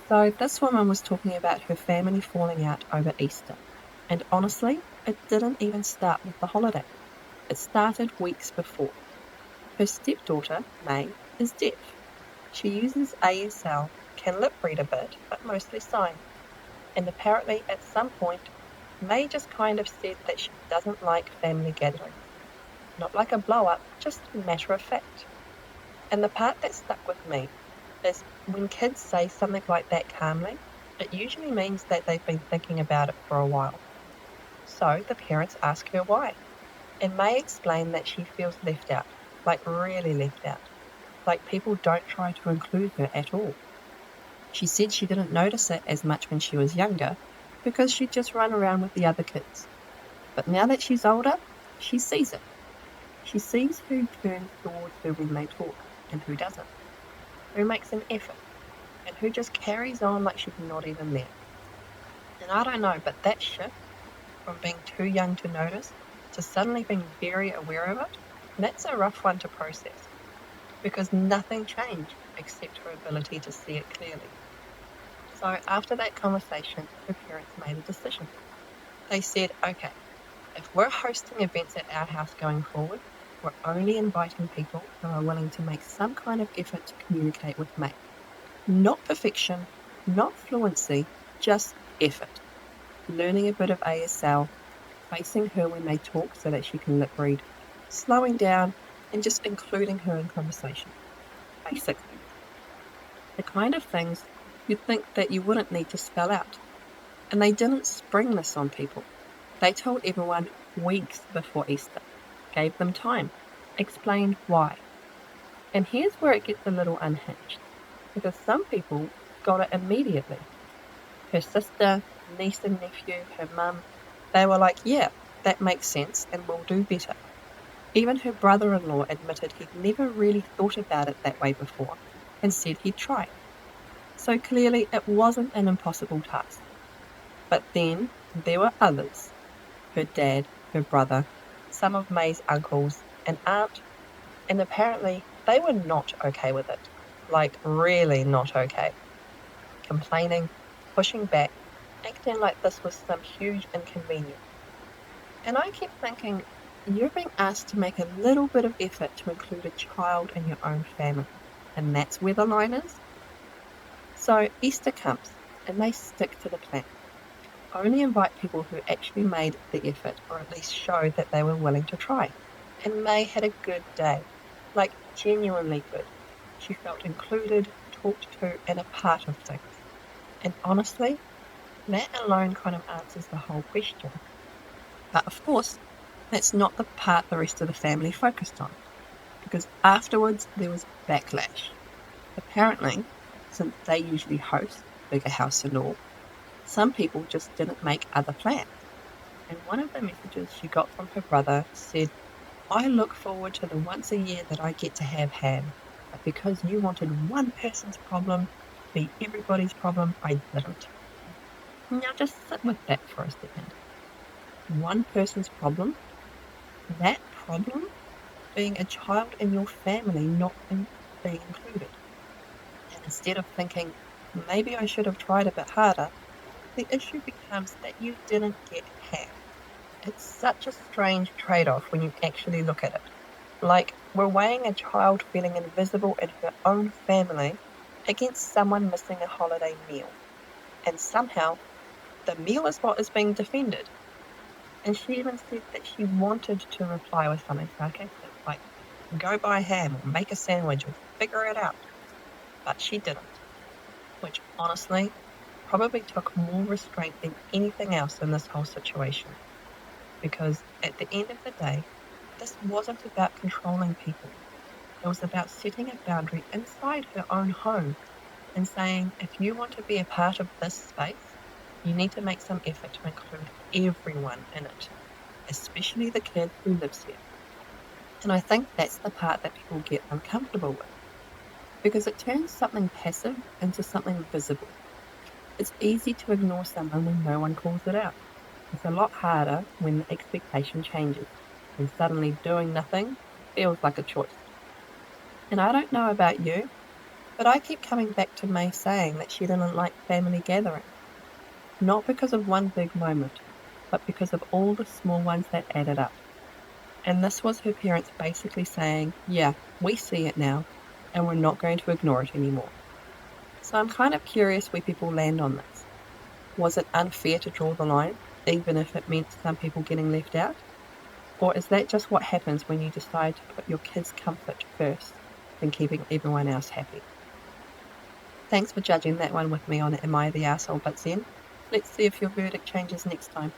So this woman was talking about her family falling out over Easter. And honestly, it didn't even start with the holiday. It started weeks before. Her stepdaughter, May, is deaf. She uses ASL, can lip read a bit, but mostly sign. And apparently at some point, May just kind of said that she doesn't like family gatherings. Not like a blow up, just matter of fact. And the part that stuck with me is when kids say something like that calmly, it usually means that they've been thinking about it for a while. So the parents ask her why, and May explained that she feels left out, like really left out, like people don't try to include her at all. She said she didn't notice it as much when she was younger because she'd just run around with the other kids. But now that she's older, she sees it. She sees who turns towards her when they talk and who doesn't, who makes an effort, and who just carries on like she's not even there. And I don't know, but that shift from being too young to notice to suddenly being very aware of it, that's a rough one to process because nothing changed except her ability to see it clearly. So after that conversation, her parents made a decision. They said, okay, if we're hosting events at our house going forward, we're only inviting people who are willing to make some kind of effort to communicate with May. Not perfection, not fluency, just effort. Learning a bit of ASL, facing her when they talk so that she can lip read, slowing down, and just including her in conversation. Basic things. The kind of things you'd think that you wouldn't need to spell out. And they didn't spring this on people. They told everyone weeks before Easter, gave them time, explained why. And here's where it gets a little unhinged, because some people got it immediately. Her sister, niece and nephew, her mum, they were like, yeah, that makes sense and we'll do better. Even her brother-in-law admitted he'd never really thought about it that way before and said he'd try. So clearly it wasn't an impossible task. But then there were others, her dad, her brother, some of May's uncles, an aunt, and apparently they were not okay with it. Like really not okay. Complaining, pushing back, acting like this was some huge inconvenience. And I kept thinking, you're being asked to make a little bit of effort to include a child in your own family. And that's where the line is. So Easter comes, and they stick to the plan. Only invite people who actually made the effort, or at least showed that they were willing to try. And May had a good day, like genuinely good. She felt included, talked to, and a part of things. And honestly, that alone kind of answers the whole question. But of course, that's not the part the rest of the family focused on, because afterwards there was backlash. Apparently, since they usually host, bigger house and all, some people just didn't make other plans. And one of the messages she got from her brother said, I look forward to the once a year that I get to have ham, but because you wanted one person's problem to be everybody's problem, I didn't. Now just sit with that for a second. One person's problem, that problem being a child in your family not being included. And instead of thinking, maybe I should have tried a bit harder, the issue becomes that you didn't get ham. It's such a strange trade-off when you actually look at it. Like, we're weighing a child feeling invisible in her own family against someone missing a holiday meal. And somehow, the meal is what is being defended. And she even said that she wanted to reply with something sarcastic, like, go buy ham or make a sandwich or figure it out. But she didn't, which honestly probably took more restraint than anything else in this whole situation. Because at the end of the day, this wasn't about controlling people. It was about setting a boundary inside her own home and saying, if you want to be a part of this space, you need to make some effort to include everyone in it, especially the kid who lives here. And I think that's the part that people get uncomfortable with, because it turns something passive into something visible. It's easy to ignore someone when no one calls it out. It's a lot harder when the expectation changes, when suddenly doing nothing feels like a choice. And I don't know about you, But I keep coming back to May saying that she didn't like family gatherings, not because of one big moment, but because of all the small ones that added up. And this was her parents basically saying, yeah, we see it now, and we're not going to ignore it anymore. So I'm kind of curious where people land on this. Was it unfair to draw the line, even if it meant some people getting left out? Or is that just what happens when you decide to put your kids' comfort first than keeping everyone else happy? Thanks for judging that one with me on Am I the Arsehole But Zen? Let's see if your verdict changes next time.